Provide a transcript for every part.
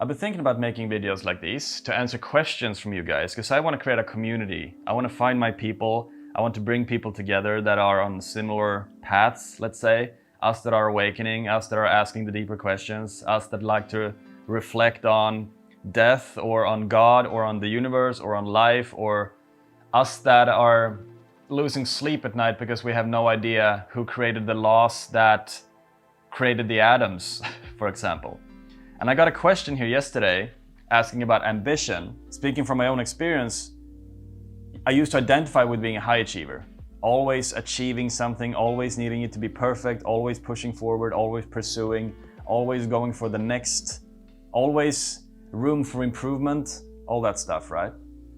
I've been thinking about making videos like these to answer questions from you guys, because I want to create a community. I want to find my people. I want to bring people together that are on similar paths, let's say. Us that are awakening, us that are asking the deeper questions, us that like to reflect on death or on God or on the universe or on life, or us that are losing sleep at night because we have no idea who created the laws that created the atoms, for example. And I got a question here yesterday asking about ambition. Speaking from my own experience, I used to identify with being a high achiever. Always achieving something, always needing it to be perfect, always pushing forward, always pursuing, always going for the next, always room for improvement, all that stuff, right?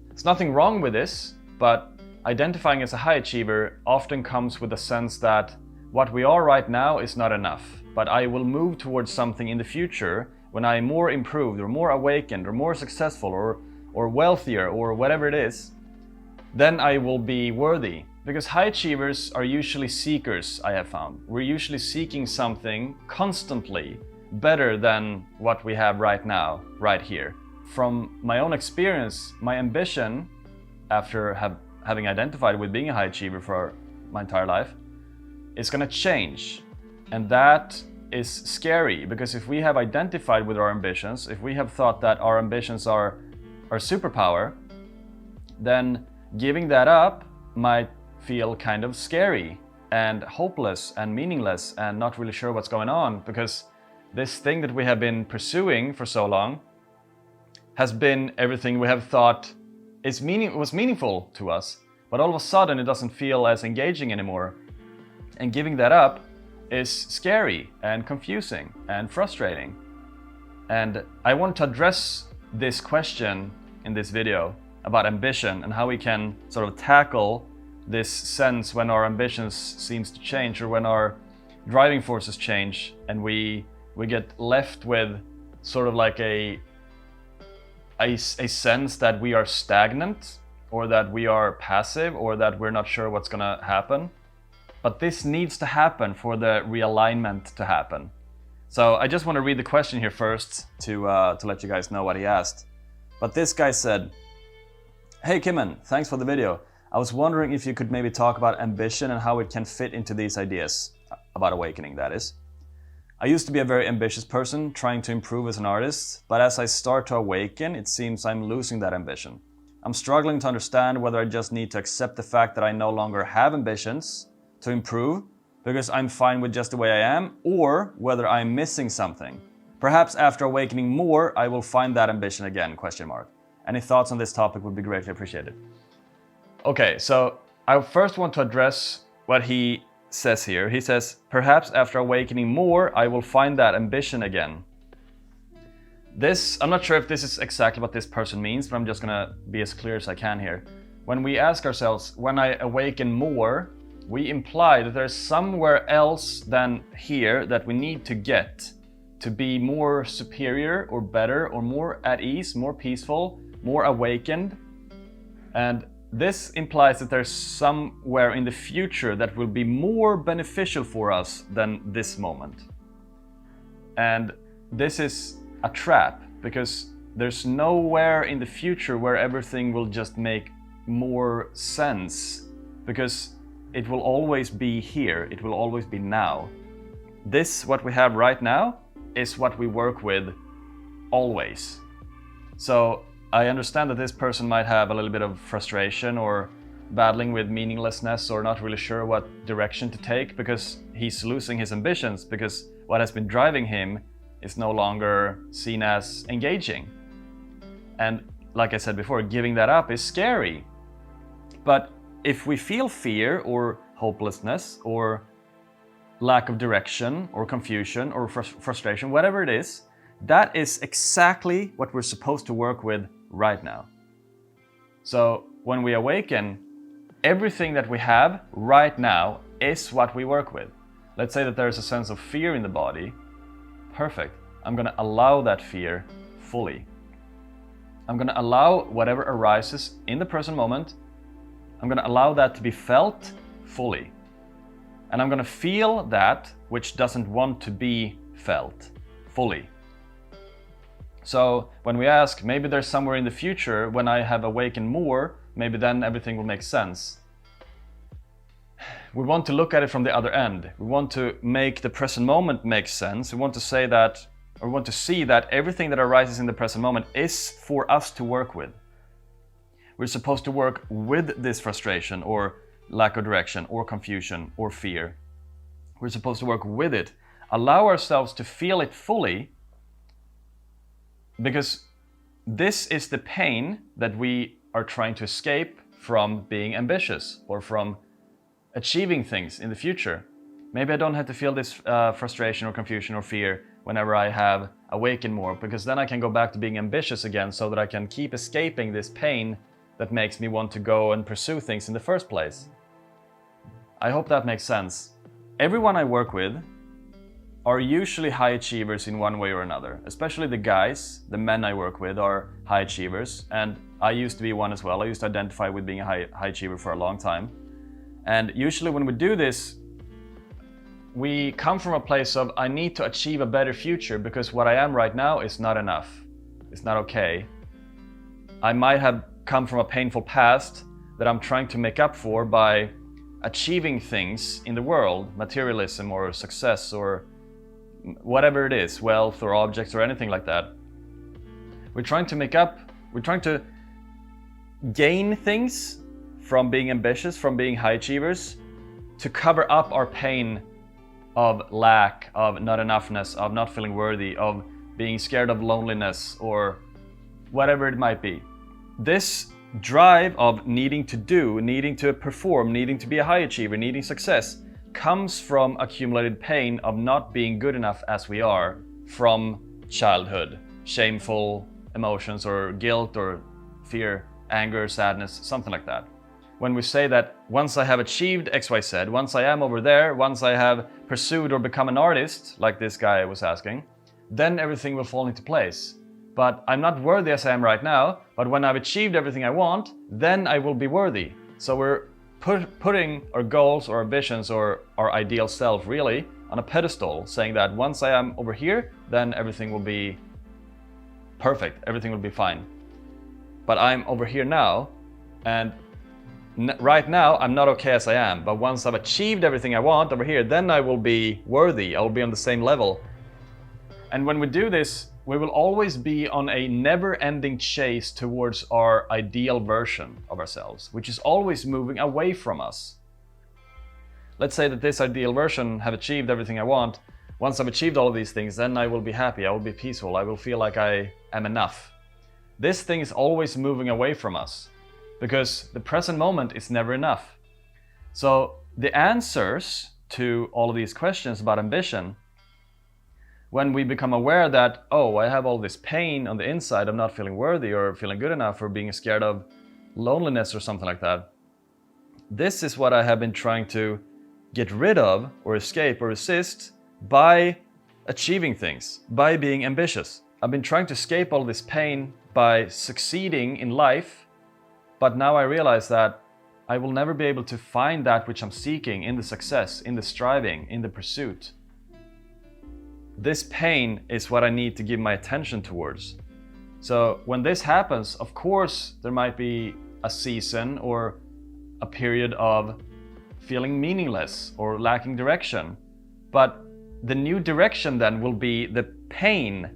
There's nothing wrong with this, but identifying as a high achiever often comes with a sense that what we are right now is not enough, but I will move towards something in the future when I'm more improved or more awakened or more successful or wealthier or whatever it is, then I will be worthy. Because high achievers are usually seekers, I have found. We're usually seeking something constantly better than what we have right now, right here. From my own experience, my ambition, after having identified with being a high achiever for my entire life, is gonna change. And that is scary, because if we have identified with our ambitions, if we have thought that our ambitions are our superpower, then giving that up might feel kind of scary and hopeless and meaningless and not really sure what's going on, because this thing that we have been pursuing for so long has been everything we have thought was meaningful to us, but all of a sudden it doesn't feel as engaging anymore. And giving that up is scary and confusing and frustrating. And I want to address this question in this video about ambition and how we can sort of tackle this sense when our ambitions seems to change, or when our driving forces change and we get left with sort of like a sense that we are stagnant, or that we are passive, or that we're not sure what's gonna happen. But this needs to happen for the realignment to happen. So I just want to read the question here first to let you guys know what he asked. But this guy said, "Hey Kimon, thanks for the video. I was wondering if you could maybe talk about ambition and how it can fit into these ideas, about awakening, that is. I used to be a very ambitious person, trying to improve as an artist, but as I start to awaken, it seems I'm losing that ambition. I'm struggling to understand whether I just need to accept the fact that I no longer have ambitions to improve because I'm fine with just the way I am, or whether I'm missing something. Perhaps after awakening more, I will find that ambition again, ? Any thoughts on this topic would be greatly appreciated." Okay, so I first want to address what he says here. He says, perhaps after awakening more, I will find that ambition again. I'm not sure if this is exactly what this person means, but I'm just gonna be as clear as I can here. When we ask ourselves, when I awaken more, we imply that there's somewhere else than here that we need to get to be more superior or better or more at ease, more peaceful, more awakened. And this implies that there's somewhere in the future that will be more beneficial for us than this moment. And this is a trap, because there's nowhere in the future where everything will just make more sense, because it will always be here, it will always be now. This, what we have right now, is what we work with always. So I understand that this person might have a little bit of frustration or battling with meaninglessness, or not really sure what direction to take because he's losing his ambitions, because what has been driving him is no longer seen as engaging. And like I said before, giving that up is scary. But if we feel fear or hopelessness or lack of direction or confusion or frustration, whatever it is, that is exactly what we're supposed to work with right now. So when we awaken, everything that we have right now is what we work with. Let's say that there's a sense of fear in the body. Perfect. I'm going to allow that fear fully. I'm going to allow whatever arises in the present moment. I'm going to allow that to be felt fully. And I'm going to feel that which doesn't want to be felt fully. So when we ask, maybe there's somewhere in the future when I have awakened more, maybe then everything will make sense. We want to look at it from the other end. We want to make the present moment make sense. We want to say that, or we want to see that everything that arises in the present moment is for us to work with. We're supposed to work with this frustration or lack of direction or confusion or fear. We're supposed to work with it, allow ourselves to feel it fully, because this is the pain that we are trying to escape from being ambitious or from achieving things in the future. Maybe I don't have to feel this frustration or confusion or fear whenever I have awakened more, because then I can go back to being ambitious again so that I can keep escaping this pain that makes me want to go and pursue things in the first place. I hope that makes sense. Everyone I work with are usually high achievers in one way or another. Especially the guys, the men I work with are high achievers, and I used to be one as well. I used to identify with being a high achiever for a long time. And usually when we do this, we come from a place of, I need to achieve a better future because what I am right now is not enough. It's not okay. I might have come from a painful past that I'm trying to make up for by achieving things in the world, materialism or success or whatever it is, wealth or objects or anything like that. We're trying to gain things from being ambitious, from being high achievers, to cover up our pain of lack, of not enoughness, of not feeling worthy, of being scared of loneliness or whatever it might be. This drive of needing to do, needing to perform, needing to be a high achiever, needing success, comes from accumulated pain of not being good enough as we are from childhood. Shameful emotions or guilt or fear, anger, sadness, something like that. When we say that once I have achieved XYZ, once I am over there, once I have pursued or become an artist, like this guy was asking, then everything will fall into place. But I'm not worthy as I am right now, but when I've achieved everything I want, then I will be worthy. So we're putting our goals or our visions or our ideal self really on a pedestal, saying that once I am over here, then everything will be perfect, everything will be fine. But I'm over here now, and right now I'm not okay as I am, but once I've achieved everything I want over here, then I will be worthy, I will be on the same level. And when we do this, we will always be on a never-ending chase towards our ideal version of ourselves, which is always moving away from us. Let's say that this ideal version have achieved everything I want. Once I've achieved all of these things, then I will be happy, I will be peaceful, I will feel like I am enough. This thing is always moving away from us, because the present moment is never enough. So the answers to all of these questions about ambition, when we become aware that, oh, I have all this pain on the inside of not feeling worthy or feeling good enough or being scared of loneliness or something like that, this is what I have been trying to get rid of or escape or resist by achieving things, by being ambitious. I've been trying to escape all this pain by succeeding in life, but now I realize that I will never be able to find that which I'm seeking in the success, in the striving, in the pursuit. This pain is what I need to give my attention towards. So when this happens, of course, there might be a season or a period of feeling meaningless or lacking direction. But the new direction then will be the pain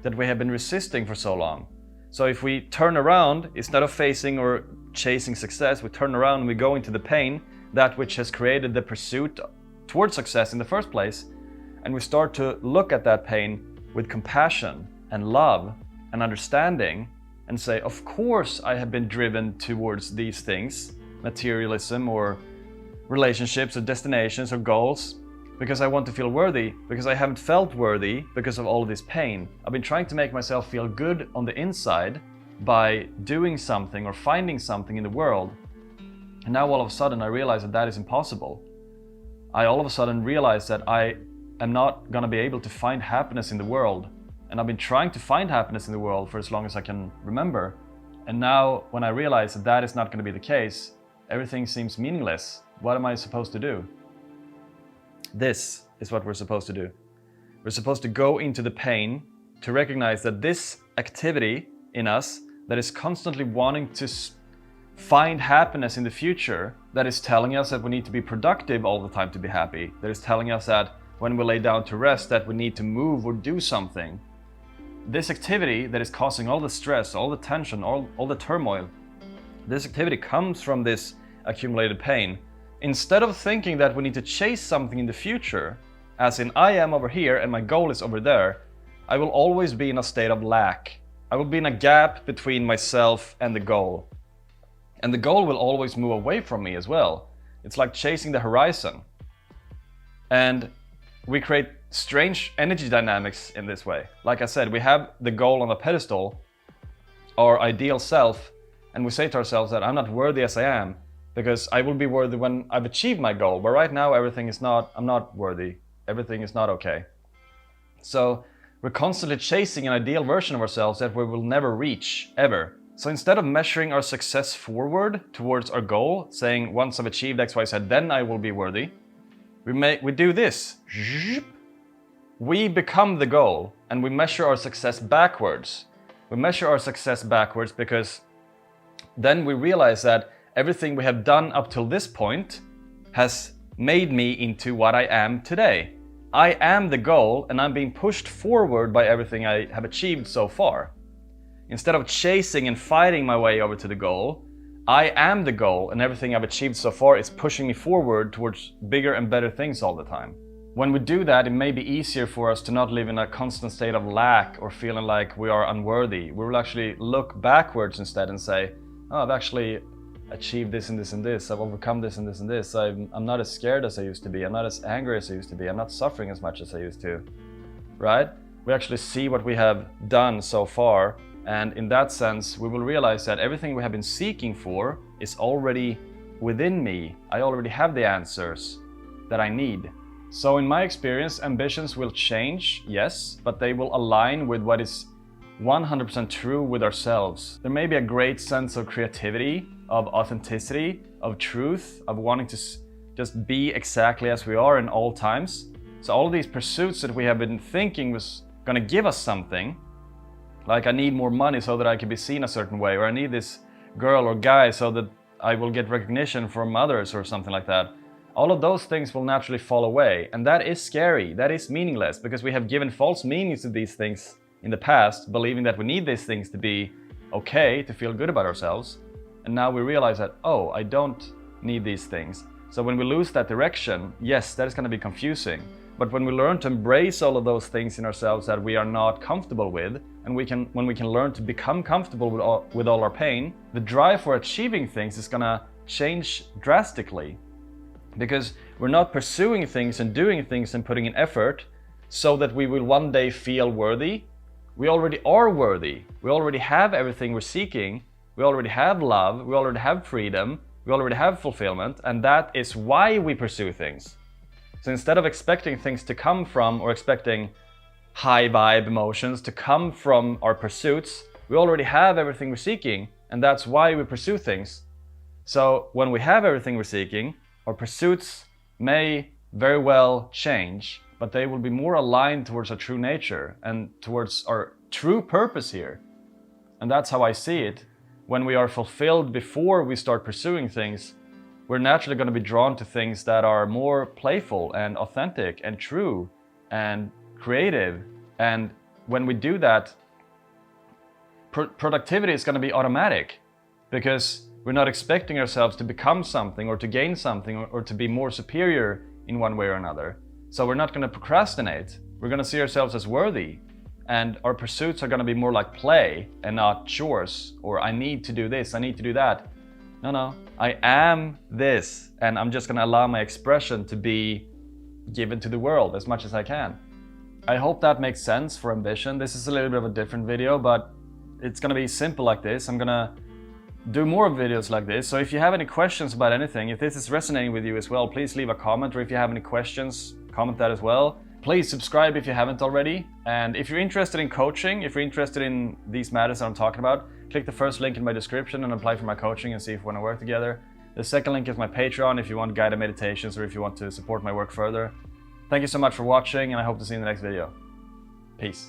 that we have been resisting for so long. So if we turn around, instead of facing or chasing success, we turn around and we go into the pain, that which has created the pursuit towards success in the first place, and we start to look at that pain with compassion and love and understanding and say, of course I have been driven towards these things, materialism or relationships or destinations or goals, because I want to feel worthy, because I haven't felt worthy because of all of this pain. I've been trying to make myself feel good on the inside by doing something or finding something in the world. And now all of a sudden I realize that that is impossible. I all of a sudden realize that I am not going to be able to find happiness in the world. And I've been trying to find happiness in the world for as long as I can remember. And now when I realize that that is not going to be the case, everything seems meaningless. What am I supposed to do? This is what we're supposed to do. We're supposed to go into the pain to recognize that this activity in us that is constantly wanting to find happiness in the future, that is telling us that we need to be productive all the time to be happy, that is telling us that when we lay down to rest that we need to move or do something. This activity that is causing all the stress, all the tension, all the turmoil, this activity comes from this accumulated pain. Instead of thinking that we need to chase something in the future, as in I am over here and my goal is over there, I will always be in a state of lack. I will be in a gap between myself and the goal. And the goal will always move away from me as well. It's like chasing the horizon. And we create strange energy dynamics in this way. Like I said, we have the goal on a pedestal, our ideal self, and we say to ourselves that I'm not worthy as I am, because I will be worthy when I've achieved my goal. But right now, I'm not worthy. Everything is not okay. So we're constantly chasing an ideal version of ourselves that we will never reach, ever. So instead of measuring our success forward towards our goal, saying once I've achieved X, Y, Z, then I will be worthy, we do this. We become the goal and we measure our success backwards. We measure our success backwards because then we realize that everything we have done up till this point has made me into what I am today. I am the goal and I'm being pushed forward by everything I have achieved so far. Instead of chasing and fighting my way over to the goal, I am the goal and everything I've achieved so far is pushing me forward towards bigger and better things all the time. When we do that, it may be easier for us to not live in a constant state of lack or feeling like we are unworthy. We will actually look backwards instead and say, oh, I've actually achieved this and this and this. I've overcome this and this and this. I'm not as scared as I used to be. I'm not as angry as I used to be. I'm not suffering as much as I used to, right? We actually see what we have done so far. And in that sense, we will realize that everything we have been seeking for is already within me. I already have the answers that I need. So in my experience, ambitions will change, yes, but they will align with what is 100% true with ourselves. There may be a great sense of creativity, of authenticity, of truth, of wanting to just be exactly as we are in all times. So all of these pursuits that we have been thinking was going to give us something, like I need more money so that I can be seen a certain way, or I need this girl or guy so that I will get recognition from others or something like that. All of those things will naturally fall away, and that is scary, that is meaningless, because we have given false meanings to these things in the past, believing that we need these things to be okay, to feel good about ourselves. And now we realize that, oh, I don't need these things. So when we lose that direction, yes, that is going to be confusing. But when we learn to embrace all of those things in ourselves that we are not comfortable with, and when we can learn to become comfortable with all our pain, the drive for achieving things is going to change drastically. Because we're not pursuing things and doing things and putting in effort so that we will one day feel worthy. We already are worthy. We already have everything we're seeking. We already have love. We already have freedom. We already have fulfillment. And that is why we pursue things. So instead of expecting things to come from, or expecting high vibe emotions to come from our pursuits, we already have everything we're seeking. And that's why we pursue things. So when we have everything we're seeking, our pursuits may very well change, but they will be more aligned towards our true nature and towards our true purpose here. And that's how I see it. When we are fulfilled before we start pursuing things, we're naturally going to be drawn to things that are more playful and authentic and true and creative. And when we do that, productivity is going to be automatic, because we're not expecting ourselves to become something or to gain something or to be more superior in one way or another. So we're not going to procrastinate. We're going to see ourselves as worthy. And our pursuits are going to be more like play and not chores, or I need to do this, I need to do that. No, I am this, and I'm just going to allow my expression to be given to the world as much as I can. I hope that makes sense for ambition. This is a little bit of a different video, but it's going to be simple like this. I'm going to do more videos like this. So if you have any questions about anything, if this is resonating with you as well, please leave a comment, or if you have any questions, comment that as well. Please subscribe if you haven't already. And if you're interested in coaching, if you're interested in these matters that I'm talking about, click the first link in my description and apply for my coaching and see if we want to work together. The second link is my Patreon if you want guided meditations or if you want to support my work further. Thank you so much for watching, and I hope to see you in the next video. Peace.